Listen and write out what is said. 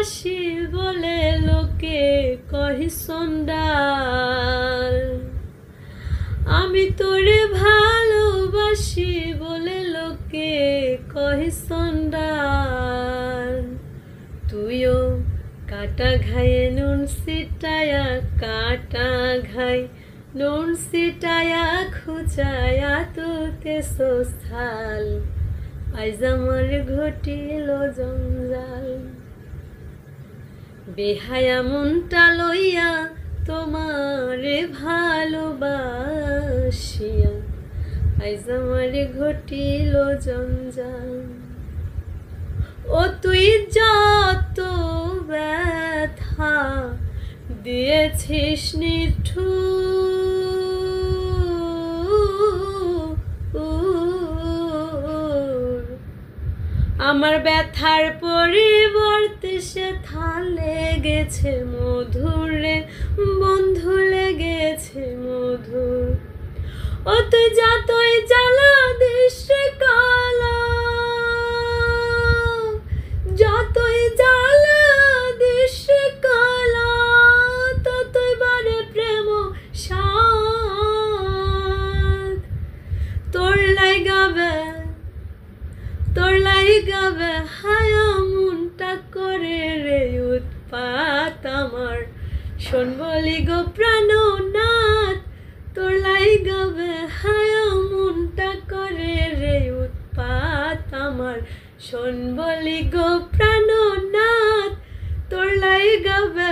ভালোবাসি বলে লোকে কহি সন্ডাল, আমি তোরে ভালোবাসি বলে লোকে কহি সন্ডাল। তুইও কাটা ঘায়ে নুন সিটায়া, কাটা ঘাই নুন সিটায়া খুচায়া তোকে সোস্থাল, আইজ আমার ঘটিল জঞ্জাল। বেহায়া মনটা লইয়া তোমারে ভালোবাসিয়া, আইজ আমার ঘটিল জঞ্জাল। ও তুই যত ব্যথা দিয়েছিস নিঠুর, আমার ব্যথার পরিবর্তে সে থাল লেগেছে মধুর রে বন্ধু, লেগেছে মধুর। ও তুই যতই জ্বালা দিস রে কালা, যতই জ্বালা দিস রে কালা, ততই বারে প্রেম সাদ। তোর লাইগাবে হায়া মনটা করে রে উৎপাত আমার, শোন বলি গো প্রাণনাথ। তোর লাইগাবে হায়া মনটা করে রে উৎপাত আমার, শোন বলি গো প্রাণনাথ। তোর লাইগাবে